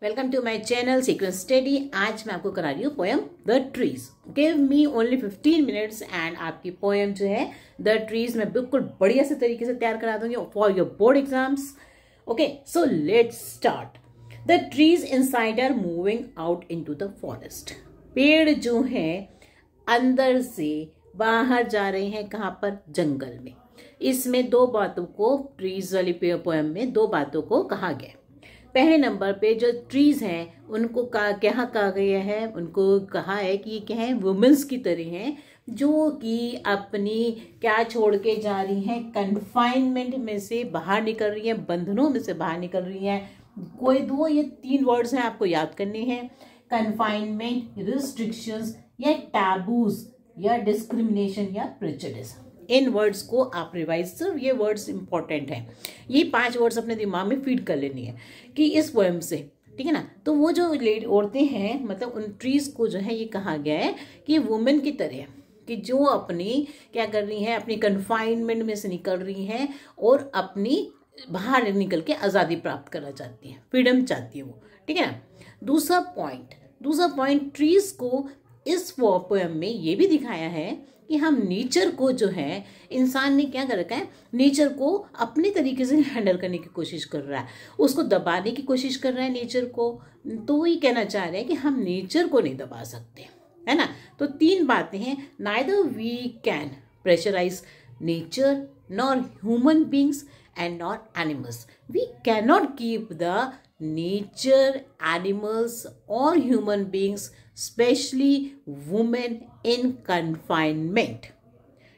Welcome to my channel sequence study. आज मैं आपको करा रही हूँ poem the trees. Give me only 15 minutes and आपकी पोएम जो है द ट्रीज मैं बिल्कुल बढ़िया से तरीके से तैयार करा दूंगी for your board exams. Okay, so let's start. The trees inside are moving out into the forest. पेड़ जो है अंदर से बाहर जा रहे हैं, कहाँ पर? जंगल में। इसमें दो बातों को, ट्रीज वाली पोएम में दो बातों को कहा गया। पहले नंबर पे जो ट्रीज हैं उनको क्या कहा गया है? उनको कहा है कि ये क्या है? वुमेन्स की तरह हैं जो कि अपनी क्या छोड़ के जा रही हैं? कन्फाइनमेंट में से बाहर निकल रही हैं, बंधनों में से बाहर निकल रही हैं। कोई दो ये तीन वर्ड्स हैं, आपको याद करने हैं। कन्फाइनमेंट, रिस्ट्रिक्शंस या टैबूज या डिस्क्रिमिनेशन या प्रेजुडिस। इन वर्ड्स को आप रिवाइज, सिर्फ ये वर्ड्स इंपॉर्टेंट हैं। ये 5 वर्ड्स अपने दिमाग में फीड कर लेनी है कि इस पोएम से, ठीक है ना। तो वो जो औरतें हैं, मतलब उन ट्रीज को जो है ये कहा गया है कि वुमेन की तरह कि जो अपनी क्या कर रही हैं, अपनी कन्फाइनमेंट में से निकल रही हैं और अपनी बाहर निकल के आज़ादी प्राप्त करना चाहती हैं, फ्रीडम चाहती है वो, ठीक है ना। दूसरा पॉइंट ट्रीज को इस पोएम में ये भी दिखाया है कि हम नेचर को जो है, इंसान ने क्या कर रखा है, नेचर को अपने तरीके से हैंडल करने की कोशिश कर रहा है, उसको दबाने की कोशिश कर रहा है नेचर को। तो ये कहना चाह रहे हैं कि हम नेचर को नहीं दबा सकते, है ना। तो 3 बातें हैं। Neither we can pressurise nature nor human beings and not animals. We cannot keep the nature, animals और human beings, specially women, in confinement,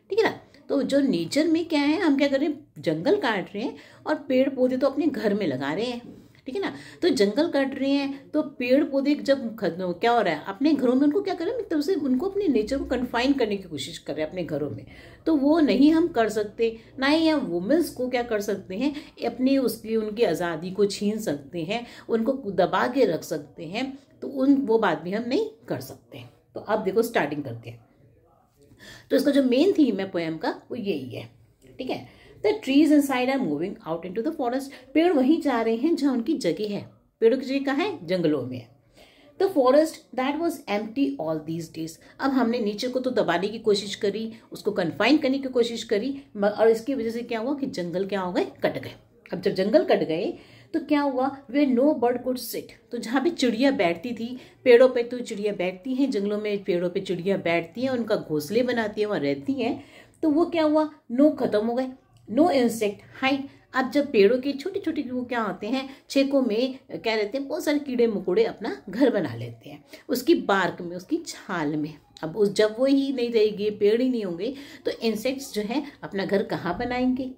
ठीक है ना। तो जो नेचर में क्या है, हम क्या कर रहे हैं? जंगल काट रहे हैं और पेड़ पौधे तो अपने घर में लगा रहे हैं, ठीक है ना। तो जंगल काट रहे हैं तो पेड़ पौधे जब क्या हो रहा है, अपने घरों में उनको क्या कर रहे हैं, मतलब से उनको अपने नेचर को कन्फाइन करने की कोशिश कर रहे हैं अपने घरों में। तो वो नहीं हम कर सकते, ना ही हम वुमेन्स को क्या कर सकते हैं, अपनी उनकी आज़ादी को छीन सकते हैं, उनको दबा के रख सकते हैं। तो वो बात भी हम नहीं कर सकते। तो अब देखो स्टार्टिंग करते हैं। तो इसका जो मेन थीम है पोएम का वो यही है, ठीक है। The trees inside are moving out into the forest. पेड़ वहीं जा रहे हैं जहां उनकी जगह है। पेड़ों की जगह कहाँ है? जंगलों में है। The forest that was empty all these days. अब हमने नेचर को तो दबाने की कोशिश करी, उसको कन्फाइन करने की कोशिश करी, और इसकी वजह से क्या हुआ कि जंगल क्या हो गए? कट गए। अब जब जंगल कट गए तो क्या हुआ? वे नो बर्ड कुड सिट। तो जहाँ पे चिड़िया बैठती थी, पेड़ों पे तो चिड़िया बैठती हैं, जंगलों में पेड़ों पे चिड़िया बैठती हैं, उनका घोंसले बनाती है, वहाँ रहती हैं। तो वो क्या हुआ? नो खत्म हो गए। No insect hide. अब जब पेड़ों के छोटे छोटे वो क्या होते हैं, छेकों में क्या रहते हैं, बहुत सारे कीड़े मकोड़े अपना घर बना लेते हैं, उसकी बार्क में, उसकी छाल में। अब जब वो ही नहीं रहेगी, पेड़ ही नहीं होंगे, तो इंसेक्ट्स जो है अपना घर कहाँ बनाएंगे?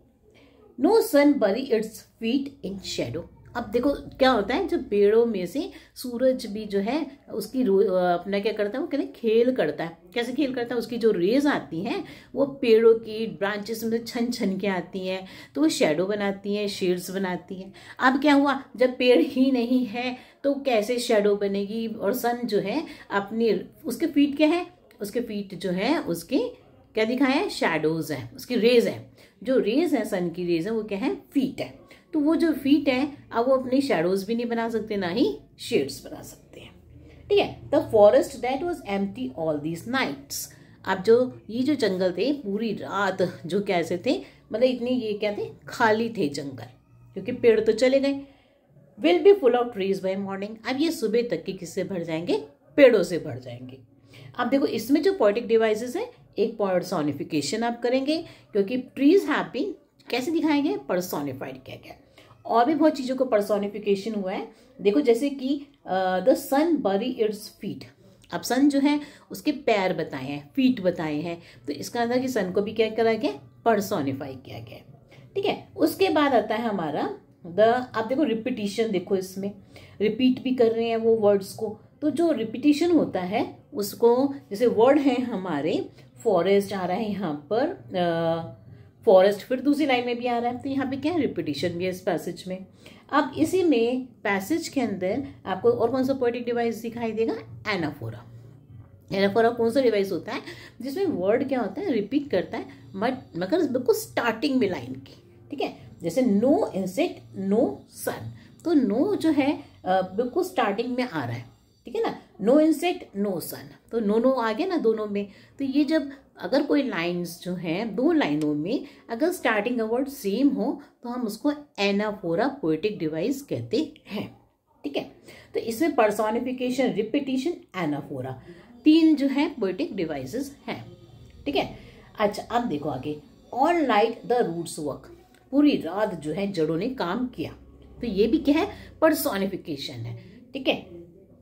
नो सन बरी इट्स फीट इन शेडो। अब देखो क्या होता है, जब पेड़ों में से सूरज भी जो है उसकी अपना क्या करता है, वो कहते हैं खेल करता है। कैसे खेल करता है? उसकी जो रेज आती हैं वो पेड़ों की ब्रांचेस में छन छन के आती हैं, तो वो शेडो बनाती हैं, शेड्स बनाती हैं। अब क्या हुआ, जब पेड़ ही नहीं है तो कैसे शेडो बनेगी? और सन जो है अपनी, उसके फीट क्या है? उसके फीट जो है उसके क्या दिखाया है? शैडोज है, उसकी रेज है। जो रेज है, सन की रेज है, वो क्या है? फीट है। तो वो जो फीट है, अब वो अपनी शैडोज भी नहीं बना सकते, ना ही शेड्स बना सकते हैं, ठीक है। The forest that was empty all these nights. अब ये जो जंगल थे पूरी रात जो कैसे थे, मतलब इतने ये क्या थे? खाली थे जंगल, क्योंकि पेड़ तो चले गए। Will be full of trees by morning. अब ये सुबह तक के किससे भर जाएंगे? पेड़ों से भर जाएंगे। अब देखो इसमें जो पोएटिक डिवाइसेस है, एक पर्सोनिफिकेशन आप करेंगे, क्योंकि ट्रीज हैव बीन कैसे दिखाए गए? पर्सोनिफाइड किया गया। और भी बहुत चीजों को पर्सोनिफिकेशन हुआ है। देखो जैसे कि द सन बरी इट्स फीट। अब सन जो है उसके पैर बताए हैं, फीट बताए हैं, तो इसका मतलब कि सन को भी क्या करा गया? पर्सोनिफाई किया गया, ठीक है। उसके बाद आता है हमारा अब देखो रिपीटिशन, देखो इसमें रिपीट भी कर रहे हैं वो वर्ड्स को। तो जो रिपीटिशन होता है उसको, जैसे वर्ड है हमारे फॉरेस्ट आ रहा है यहाँ पर, फॉरेस्ट फिर दूसरी लाइन में भी आ रहा है, तो यहाँ पे क्या है? रिपीटिशन भी है इस पैसेज में। अब इसी में पैसेज के अंदर आपको और कौन सा पोएटिक डिवाइस दिखाई देगा? एनाफोरा। एनाफोरा कौन सा डिवाइस होता है जिसमें वर्ड क्या होता है? रिपीट करता है, मगर बिल्कुल स्टार्टिंग में लाइन की, ठीक है। जैसे नो इंसेक्ट नो सन, तो नो जो है बिल्कुल स्टार्टिंग में आ रहा है, ठीक है ना। नो इंसेक्ट नो सन, तो नो आ गया ना दोनों में। तो ये जब अगर कोई लाइंस जो हैं दो लाइनों में अगर स्टार्टिंग का वर्ड सेम हो तो हम उसको एनाफोरा पोएटिक डिवाइस कहते हैं, ठीक है। तो इसमें पर्सोनिफिकेशन, रिपीटिशन, एनाफोरा, तीन जो है पोएटिक डिवाइसेस हैं, ठीक है। अच्छा अब देखो आगे, all night the roots work, पूरी रात जो है जड़ों ने काम किया, तो ये भी क्या है, पर्सोनिफिकेशन है, ठीक है।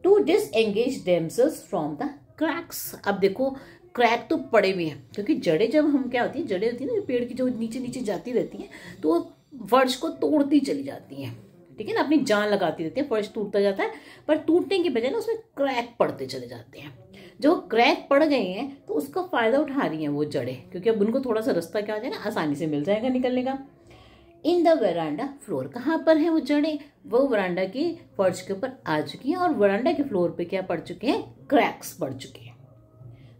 To disengage themselves from the cracks, अब देखो क्रैक तो पड़े हुए हैं क्योंकि जड़ें जब हम क्या होती है, जड़ें होती है ना पेड़ की जो नीचे नीचे जाती रहती हैं तो वो फर्श को तोड़ती चली जाती हैं, ठीक है ना, अपनी जान लगाती रहती है, फर्श टूटता जाता है पर टूटने की बजाय ना उसमें क्रैक पड़ते चले जाते हैं। जो क्रैक पड़ गए हैं तो उसका फायदा उठा रही हैं वो जड़ें, क्योंकि अब उनको थोड़ा सा रास्ता क्या हो जाएगा, आसानी से मिल जाएगा निकलने का। इन द वरांडा फ्लोर, कहाँ पर है वो जड़ें, वो वरांडा के फर्श के ऊपर आ चुकी हैं और वरांडा के फ्लोर पे क्या पड़ चुके हैं, क्रैक्स पड़ चुके हैं।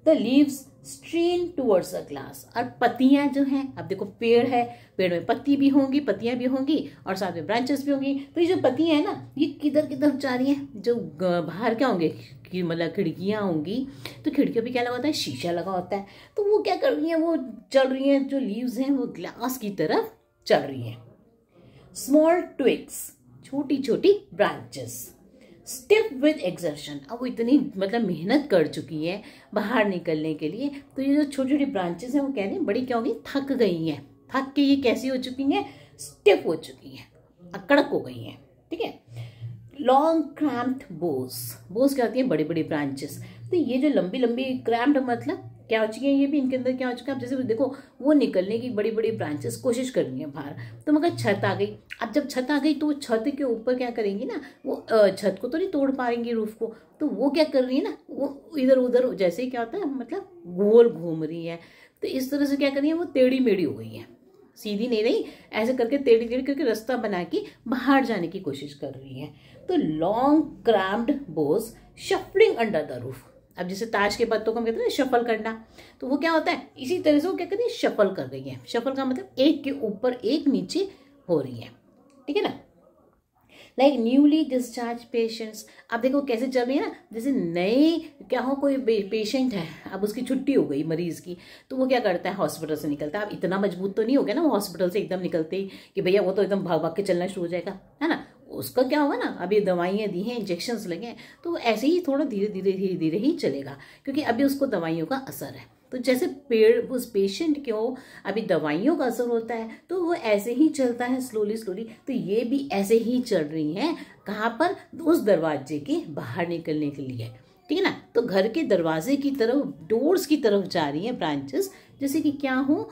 The leaves स्ट्रीन towards the glass, और पत्तियां जो हैं, अब देखो पेड़ है, पेड़ में पत्ती भी होंगी, पत्तियां भी होंगी और साथ में ब्रांचेस भी होंगी, तो ये जो पत्तियां हैं ना ये किधर किधर जा रही हैं, जो बाहर क्या होंगे कि मतलब खिड़कियां होंगी, तो खिड़कियों पे क्या लगा होता है, शीशा लगा होता है, तो वो क्या कर रही हैं, वो चल रही हैं, जो लीव्स हैं वो ग्लास की तरफ चल रही हैं। स्मॉल ट्विग्स, छोटी छोटी ब्रांचेस, स्टिफ विद एक्सर्शन, अब वो इतनी मतलब मेहनत कर चुकी है बाहर निकलने के लिए, तो ये जो छोटी छोटी ब्रांचेस हैं वो कह रहे हैं बड़ी क्या होगी, थक गई हैं, थक के ये कैसी हो चुकी हैं, स्टिफ हो चुकी हैं, अकड़क हो गई हैं, ठीक है। लॉन्ग क्रैम्प्ड बोस, बोस क्या होती है, बड़ी बड़ी ब्रांचेस, तो ये जो लंबी लंबी क्रैम्प्ड मतलब क्या हो चुकी है, ये भी इनके अंदर क्या हो चुका है, अब जैसे देखो वो निकलने की बड़ी बड़ी ब्रांचेस कोशिश कर रही है बाहर, तो मगर छत आ गई, अब जब छत आ गई तो वो छत के ऊपर क्या करेंगी ना, वो छत को तो नहीं तोड़ पाएंगी रूफ को, तो वो क्या कर रही है ना, वो इधर उधर जैसे क्या होता है मतलब गोल घूम रही है, तो इस तरह से क्या कर रही है, वो टेढ़ी मेढ़ी हो गई है, सीधी नहीं रही, ऐसे करके टेढ़ी टेढ़ी करके रास्ता बना के बाहर जाने की कोशिश कर रही है। तो long cramped Bose shuffling under the roof, अब जैसे ताश के पत्तों को हम कहते हैं ना शफल करना, तो वो क्या होता है, इसी तरह से वो क्या करती है, शफल कर रही है, शफल का मतलब एक के ऊपर एक नीचे हो रही है, ठीक है ना। लाइक न्यूली डिस्चार्ज पेशेंट्स, अब देखो कैसे चल रही है ना, जैसे नए क्या हो, कोई पेशेंट है, अब उसकी छुट्टी हो गई मरीज की, तो वो क्या करता है, हॉस्पिटल से निकलता है, अब इतना मजबूत तो नहीं हो गया ना वो हॉस्पिटल से एकदम निकलते ही कि भैया वो तो एकदम भाग भाग के चलना शुरू हो जाएगा, है ना, उसका क्या होगा ना, अभी दवाइयाँ दी हैं, इंजेक्शंस लगे हैं, तो ऐसे ही थोड़ा धीरे धीरे ही चलेगा, क्योंकि अभी उसको दवाइयों का असर है। तो जैसे पेड़ उस पेशेंट को अभी दवाइयों का असर होता है तो वो ऐसे ही चलता है स्लोली स्लोली, तो ये भी ऐसे ही चल रही हैं, कहाँ पर, उस दरवाजे के बाहर निकलने के लिए, ठीक है ना। तो घर के दरवाजे की तरफ, डोर्स की तरफ जा रही हैं ब्रांचेस, जैसे कि क्या हो,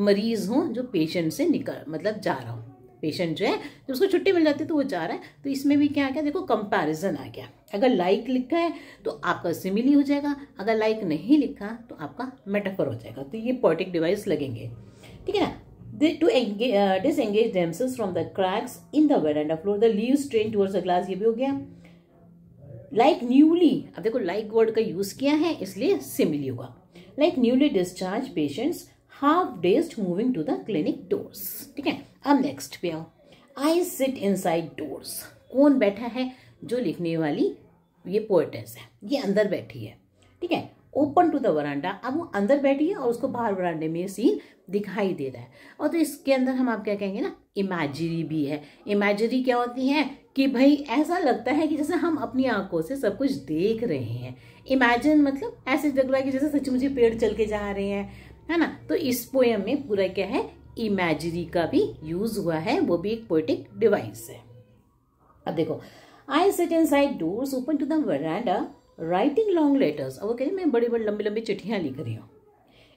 मरीज हो जो पेशेंट से निकल मतलब जा रहा हो, पेशेंट जो है जब उसको छुट्टी मिल जाती है तो वो जा रहा है, तो इसमें भी क्या आ गया, देखो कंपैरिजन आ गया, अगर लाइक लिखा है तो आपका सिमिली हो जाएगा, अगर लाइक नहीं लिखा तो आपका मेटाफर हो जाएगा, तो ये पोएटिक डिवाइस लगेंगे, ठीक है ना। To disengage themselves from the cracks in the veranda floor, the leaves strain towards the glass, ये भी हो गया। लाइक न्यूली, अब देखो लाइक वर्ड का यूज किया है इसलिए सिमिली होगा। Like newly discharge patients half dazed moving to the clinic doors, ठीक है। अब नेक्स्ट पे आओ, आई सिट इनसाइड डोर्स, कौन बैठा है, जो लिखने वाली ये पोएटेस है, ये अंदर बैठी है, ठीक है। ओपन टू द वरांडा, अब वो अंदर बैठी है और उसको बाहर वरांडे में सीन दिखाई दे रहा है, और तो इसके अंदर हम आप क्या कहेंगे ना, इमेजिनरी भी है। इमेजिनरी क्या होती है कि भाई ऐसा लगता है कि जैसे हम अपनी आंखों से सब कुछ देख रहे हैं, इमेजिन मतलब ऐसे लग रहा है कि जैसे सचमुच पेड़ चल के जा रहे हैं, है ना। तो इस पोएम में पूरा क्या है, इमेजिनरी का भी यूज हुआ है, वो भी एक पोएटिक डिवाइस है। अब देखो, I sit inside doors open to the veranda writing long letters, अब वो कह रही मैं बड़ी बड़ी लंबी लंबी चिट्ठियां लिख रही हूँ,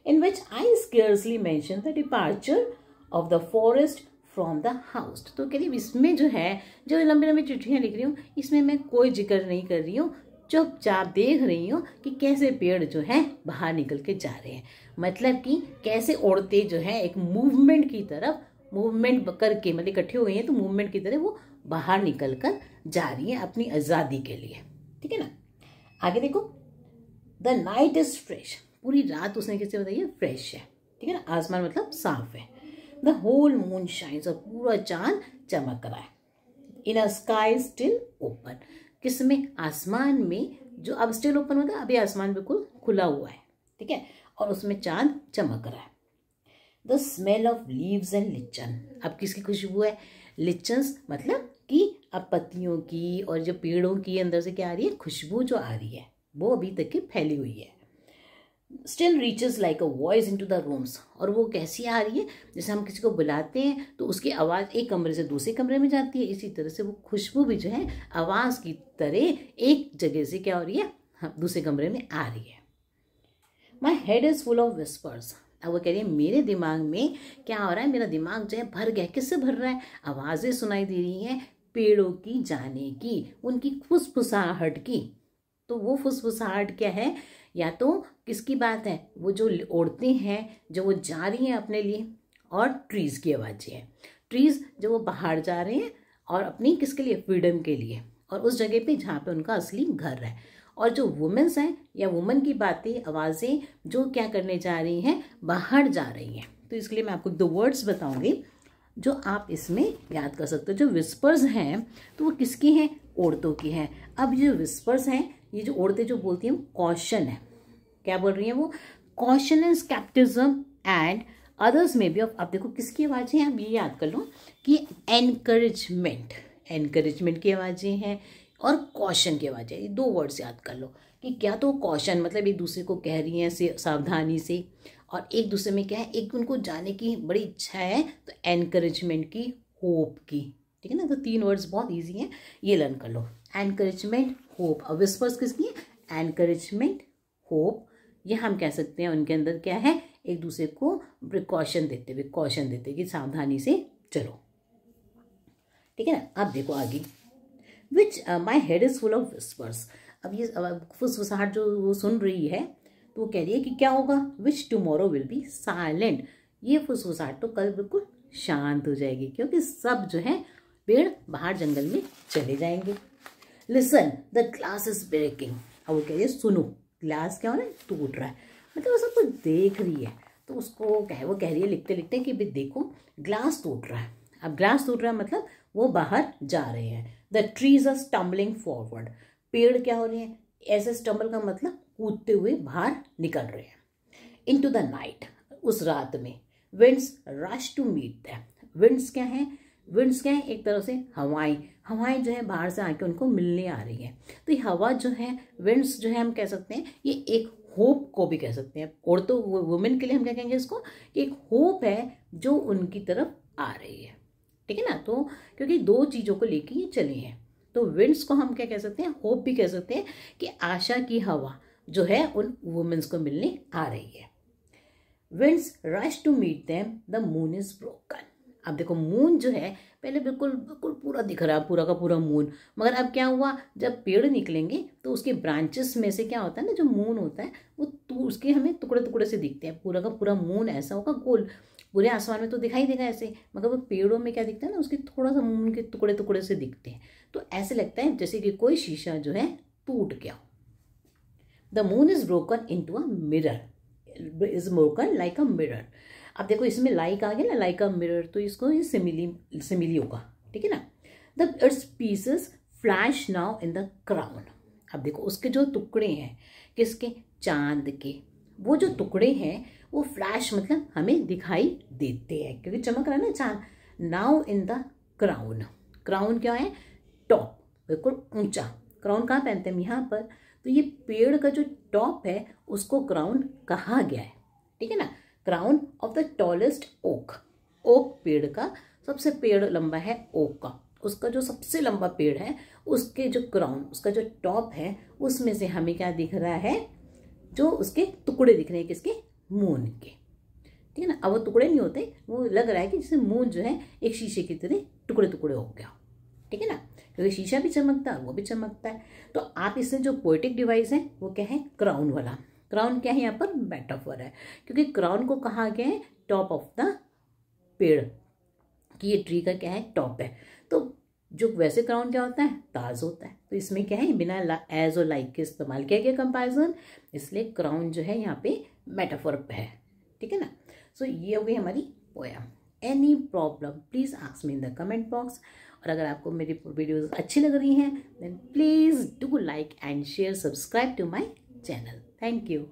in which I scarcely mention the departure of the forest from the house, तो कह रही इसमें जो है, जो लंबी लंबी चिट्ठियां लिख रही हूँ इसमें मैं कोई जिक्र नहीं कर रही हूँ, चुपचाप देख रही हूँ कि कैसे पेड़ जो है बाहर निकल के जा रहे हैं, मतलब कि कैसे उड़ते जो है एक मूवमेंट की तरफ, मूवमेंट करके मतलब इकट्ठे हो गई हैं तो मूवमेंट की तरह वो बाहर निकल कर जा रही है अपनी आज़ादी के लिए, ठीक है ना। आगे देखो, द नाइट इज फ्रेश, पूरी रात उसने कैसे बताइए, फ्रेश है, ठीक है ना, आसमान मतलब साफ है। द होल मून शाइन्स, और पूरा चांद चमक रहा है। इन अ स्काई स्टिल ओपन, किसमें, आसमान में, जो अब स्टिल ओपन होता है, अभी आसमान बिल्कुल खुला हुआ है, ठीक है, और उसमें चांद चमक रहा है। The smell of leaves and lichen, अब किसकी खुशबू है, लिचन्स, मतलब कि अब पत्तियों की और जो पेड़ों की अंदर से क्या आ रही है, खुशबू जो आ रही है वो अभी तक की फैली हुई है। Still reaches like a voice into the rooms, और वो कैसी आ रही है, जैसे हम किसी को बुलाते हैं तो उसकी आवाज़ एक कमरे से दूसरे कमरे में जाती है, इसी तरह से वो खुशबू भी जो है आवाज़ की तरह एक जगह से क्या हो रही है, दूसरे कमरे में आ रही है। माई head is full of whispers, अब वो कह रही है मेरे दिमाग में क्या हो रहा है, मेरा दिमाग जो है भर गया, किससे भर रहा है, आवाज़ें सुनाई दे रही हैं पेड़ों की जाने की, उनकी फुसफुसाहट की। तो वो फुसफुसाहट क्या है, या तो किसकी बात है, वो जो औरतें हैं जो वो जा रही हैं अपने लिए, और ट्रीज़ की आवाज़ें हैं, ट्रीज़ जो वो बाहर जा रहे हैं और अपनी किसके लिए, फ्रीडम के लिए, और उस जगह पे जहाँ पे उनका असली घर है। और जो वुमेन्स हैं या वुमन की बातें, आवाज़ें जो क्या करने जा रही हैं, बाहर जा रही हैं। तो इसके लिए मैं आपको 2 वर्ड्स बताऊंगी जो आप इसमें याद कर सकते हो। जो विस्पर्स हैं तो वो किसकी हैं, औरतों की हैं। अब ये विस्पर्स हैं, ये जो औरतें जो बोलती हैं कॉशन है, क्या बोल रही हैं वो, caution and scepticism and others में भी। अब देखो किसकी आवाज़ें हैं, आप ये याद कर लो कि एनकरेजमेंट, एनकरेजमेंट की आवाज़ें हैं और कॉशन की आवाज़ें। ये 2 वर्ड्स याद कर लो कि क्या तो कॉशन मतलब एक दूसरे को कह रही हैं सावधानी से, और एक दूसरे में क्या है, एक उनको जाने की बड़ी इच्छा है, तो एनकरेजमेंट की, होप की, ठीक है ना। तो 3 वर्ड्स बहुत इजी हैं, ये लर्न कर लो, एनकरेजमेंट, होप। अब विस्पर्स किसकी है, एनकरेजमेंट, होप। ये हम कह सकते हैं उनके अंदर क्या है, एक दूसरे को प्रिकॉशन देते हुए, कॉशन देते कि सावधानी से चलो, ठीक है ना। अब देखो आगे, which my head is full of whispers. अब ये फुसफुसाहट जो वो सुन रही है तो वो कह रही है कि क्या होगा, विच टुमारो विल बी साइलेंट, ये फुसफुसाहट तो कल बिल्कुल शांत हो जाएगी, क्योंकि सब जो है पेड़ बाहर जंगल में चले जाएंगे। Listen the glass is breaking, अब वो कह रही है सुनो, ग्लास क्या हो रहा है, टूट रहा है, मतलब वो सब कुछ देख रही है। तो उसको वो कह रही है लिखते लिखते कि भाई देखो ग्लास टूट रहा है। अब ग्लास टूट रहा है मतलब वो बाहर जा रहे हैं। The trees are stumbling forward, पेड़ क्या हो रहे हैं, ऐसे स्टम्बल का मतलब कूदते हुए बाहर निकल रहे हैं। इनटू द नाइट, उस रात में। Winds rush to meet them, winds क्या है, विंड्स क्या है, एक तरह से हवाएं, हवाएं जो है बाहर से आके उनको मिलने आ रही है। तो ये हवा जो है, विंड्स जो है, हम कह सकते हैं ये एक होप को भी कह सकते हैं, और तो वुमेन के लिए हम क्या कहेंगे इसको, कि एक होप है जो उनकी तरफ आ रही है, ठीक है ना। तो क्योंकि 2 चीज़ों को लेके ये चले हैं, तो विंड्स को हम क्या कह सकते हैं, होप भी कह सकते हैं कि आशा की हवा जो है उन वुमेन्स को मिलने आ रही है। Winds rush to meet them, the moon is broken. अब देखो मून जो है पहले बिल्कुल बिल्कुल पूरा दिख रहा है, पूरा का पूरा मून, मगर अब क्या हुआ, जब पेड़ निकलेंगे तो उसके ब्रांचेस में से क्या होता है ना, जो मून होता है वो उसके हमें टुकड़े टुकड़े से दिखते हैं। पूरा का पूरा मून ऐसा होगा गोल, पूरे आसमान में तो दिखाई देगा ऐसे, मगर वो पेड़ों में क्या दिखता है ना, उसके थोड़ा सा मून के टुकड़े टुकड़े से दिखते हैं। तो ऐसे लगता है जैसे कि कोई शीशा जो है टूट गया। The moon is broken into a mirror, is broken like a mirror. अब देखो इसमें लाइक आ गया ना, लाइक अ मिरर, तो इसको ये सिमिली होगा, ठीक है ना। The it's pieces flash now in the crown. अब देखो उसके जो टुकड़े हैं, किसके, चांद के, वो जो टुकड़े हैं वो फ्लैश मतलब हमें दिखाई देते हैं क्योंकि चमक रहा है ना चांद। Now in the crown, crown क्या है, टॉप, बिल्कुल ऊंचा। क्राउन कहाँ पहनते हैं, यहाँ पर। तो ये पेड़ का जो टॉप है उसको क्राउन कहा गया है, ठीक है ना। Crown of the tallest oak, oak पेड़ का सबसे पेड़ लंबा है ओक का, उसका जो सबसे लंबा पेड़ है उसके जो क्राउन, उसका जो टॉप है उसमें से हमें क्या दिख रहा है, जो उसके टुकड़े दिख रहे हैं, किसके, मून के, ठीक है ना। अब वो टुकड़े नहीं होते, वो लग रहा है कि जैसे मून जो है एक शीशे की तरह टुकड़े टुकड़े हो गया, ठीक है ना, क्योंकि शीशा भी चमकता है और वो भी चमकता है। तो आप इससे जो पोएटिक डिवाइस है वो क्या है, क्राउन वाला। क्राउन क्या है, यहाँ पर मेटाफर है, क्योंकि क्राउन को कहा गया है टॉप ऑफ द पेड़, कि ये ट्री का क्या है, टॉप है। तो जो वैसे क्राउन क्या होता है, ताज होता है। तो इसमें क्या है, बिना एज और लाइक के इस्तेमाल किया गया कंपैरिजन, इसलिए क्राउन जो है यहाँ पे मेटाफर पे है, ठीक है ना। सो ये हो गई हमारी poem. Any problem please ask me in the comment box. और अगर आपको मेरी वीडियोस अच्छी लग रही हैं then please do like and share, subscribe to my channel. Thank you.